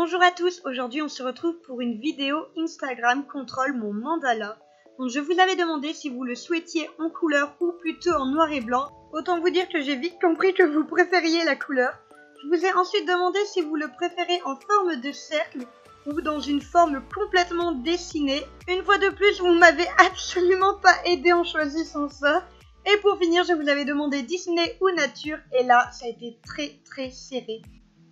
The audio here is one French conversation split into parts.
Bonjour à tous, aujourd'hui on se retrouve pour une vidéo Instagram contrôle mon mandala. Donc je vous avais demandé si vous le souhaitiez en couleur ou plutôt en noir et blanc. Autant vous dire que j'ai vite compris que vous préfériez la couleur. Je vous ai ensuite demandé si vous le préférez en forme de cercle ou dans une forme complètement dessinée. Une fois de plus, vous m'avez absolument pas aidé en choisissant ça. Et pour finir, je vous avais demandé Disney ou nature et là, ça a été très serré.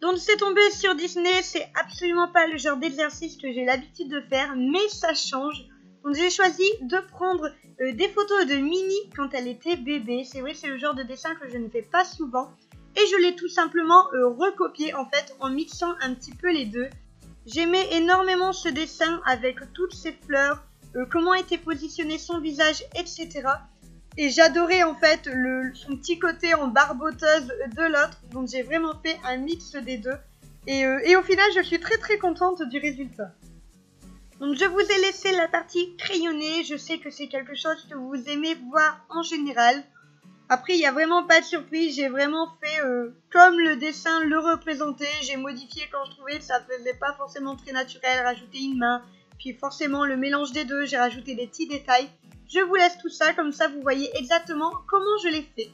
Donc c'est tombé sur Disney, c'est absolument pas le genre d'exercice que j'ai l'habitude de faire, mais ça change. Donc j'ai choisi de prendre des photos de Minnie quand elle était bébé. C'est vrai, c'est le genre de dessin que je ne fais pas souvent. Et je l'ai tout simplement recopié en fait en mixant un petit peu les deux. J'aimais énormément ce dessin avec toutes ces fleurs, comment était positionné son visage, etc. Et j'adorais en fait son petit côté en barboteuse de l'autre. Donc j'ai vraiment fait un mix des deux. Et au final, je suis très contente du résultat. Donc je vous ai laissé la partie crayonnée. Je sais que c'est quelque chose que vous aimez voir en général. Après, il n'y a vraiment pas de surprise. J'ai vraiment fait comme le dessin le représentait. J'ai modifié quand je trouvais que ça faisait pas forcément très naturel. Rajouter une main. Puis forcément le mélange des deux. J'ai rajouté des petits détails. Je vous laisse tout ça, comme ça vous voyez exactement comment je l'ai fait.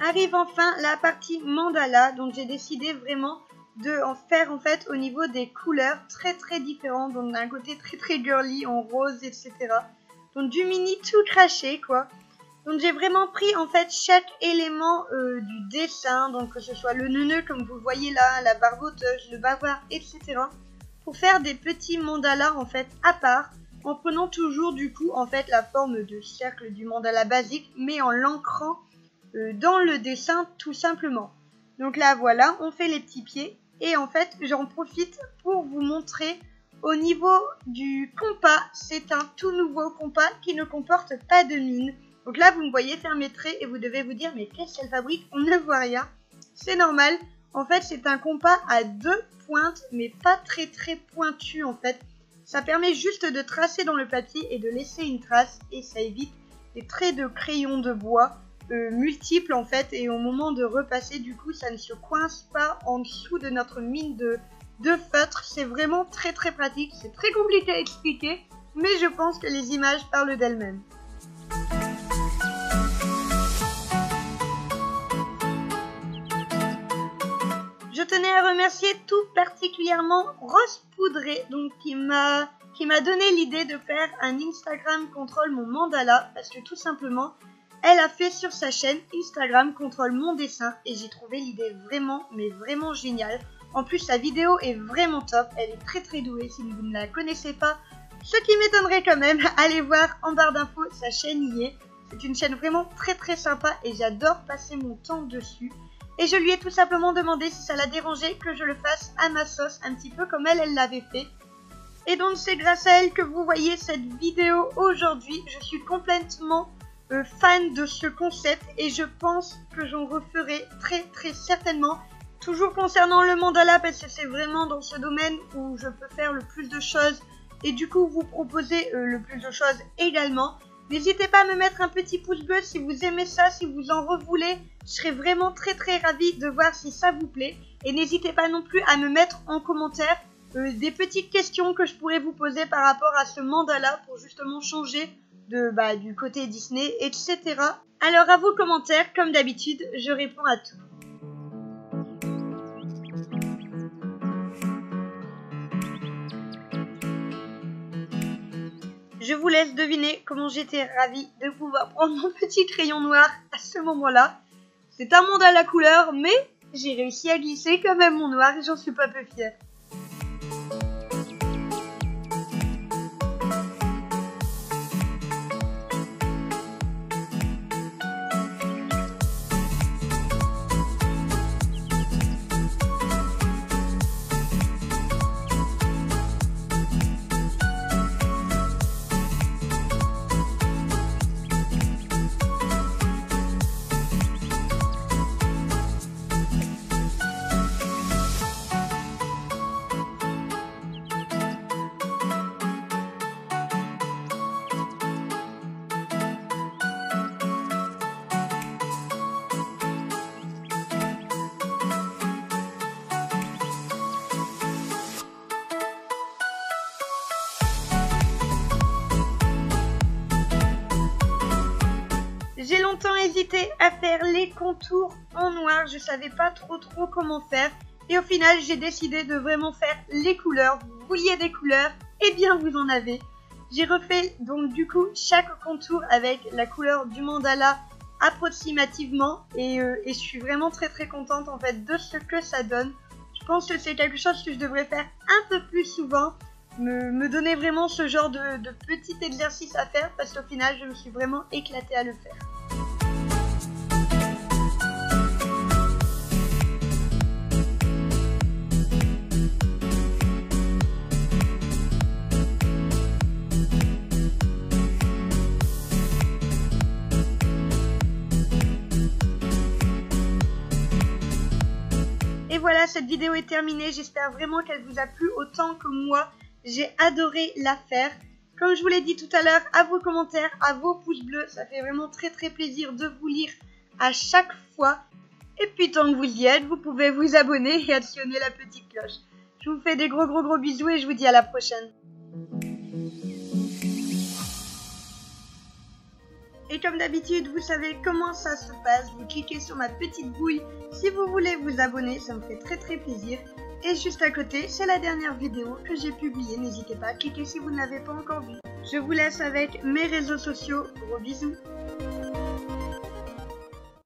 Arrive enfin la partie mandala, donc j'ai décidé vraiment de en faire en fait au niveau des couleurs très différentes, donc d'un côté très girly en rose, etc. Donc du mini tout craché quoi. Donc j'ai vraiment pris en fait chaque élément du dessin, donc que ce soit le neuneu comme vous le voyez là, la barboteuse, le bavard, etc. pour faire des petits mandalas en fait à part, en prenant toujours du coup en fait la forme de cercle du mandala basique, mais en l'ancrant dans le dessin tout simplement. Donc là voilà, on fait les petits pieds et en fait j'en profite pour vous montrer au niveau du compas. C'est un tout nouveau compas qui ne comporte pas de mine. Donc là vous me voyez faire mes traits et vous devez vous dire mais qu'est-ce qu'elle fabrique? On ne voit rien. C'est normal, en fait c'est un compas à deux pointes mais pas très pointu en fait. Ça permet juste de tracer dans le papier et de laisser une trace et ça évite les traits de crayon de bois multiples en fait, et au moment de repasser du coup ça ne se coince pas en dessous de notre mine de feutre. C'est vraiment très pratique, c'est très compliqué à expliquer mais je pense que les images parlent d'elles-mêmes. Je tenais à remercier tout particulièrement Rose Poudré, donc qui m'a donné l'idée de faire un Instagram contrôle mon mandala, parce que tout simplement elle a fait sur sa chaîne Instagram contrôle mon dessin et j'ai trouvé l'idée vraiment géniale. En plus sa vidéo est vraiment top, elle est très douée. Si vous ne la connaissez pas, ce qui m'étonnerait quand même, allez voir en barre d'infos, sa chaîne y est. C'est une chaîne vraiment très sympa et j'adore passer mon temps dessus. Et je lui ai tout simplement demandé si ça la dérangeait que je le fasse à ma sauce, un petit peu comme elle l'avait fait. Et donc c'est grâce à elle que vous voyez cette vidéo aujourd'hui. Je suis complètement fan de ce concept et je pense que j'en referai très certainement. Toujours concernant le mandala, parce que c'est vraiment dans ce domaine où je peux faire le plus de choses et du coup vous proposer le plus de choses également. N'hésitez pas à me mettre un petit pouce bleu si vous aimez ça, si vous en revoulez. Je serais vraiment très ravie de voir si ça vous plaît. Et n'hésitez pas non plus à me mettre en commentaire des petites questions que je pourrais vous poser par rapport à ce mandala pour justement changer du côté Disney, etc. Alors à vos commentaires, comme d'habitude, je réponds à tout. Je vous laisse deviner comment j'étais ravie de pouvoir prendre mon petit crayon noir à ce moment-là. C'est un mandala couleur, mais j'ai réussi à glisser quand même mon noir et j'en suis pas peu fière. longtemps hésité à faire les contours en noir, je savais pas trop comment faire. Et au final, j'ai décidé de vraiment faire les couleurs. Vous vouliez des couleurs? Eh bien, vous en avez. J'ai refait donc du coup chaque contour avec la couleur du mandala approximativement. Et je suis vraiment très contente en fait de ce que ça donne. Je pense que c'est quelque chose que je devrais faire un peu plus souvent. Me donner vraiment ce genre de petit exercice à faire parce qu'au final, je me suis vraiment éclatée à le faire. Et voilà, cette vidéo est terminée. J'espère vraiment qu'elle vous a plu autant que moi. J'ai adoré la faire. Comme je vous l'ai dit tout à l'heure, à vos commentaires, à vos pouces bleus. Ça fait vraiment très plaisir de vous lire à chaque fois. Et puis tant que vous y êtes, vous pouvez vous abonner et actionner la petite cloche. Je vous fais des gros bisous et je vous dis à la prochaine. Et comme d'habitude, vous savez comment ça se passe. Vous cliquez sur ma petite bouille si vous voulez vous abonner. Ça me fait très plaisir. Et juste à côté, c'est la dernière vidéo que j'ai publiée. N'hésitez pas à cliquer si vous ne l'avez pas encore vue. Je vous laisse avec mes réseaux sociaux. Gros bisous.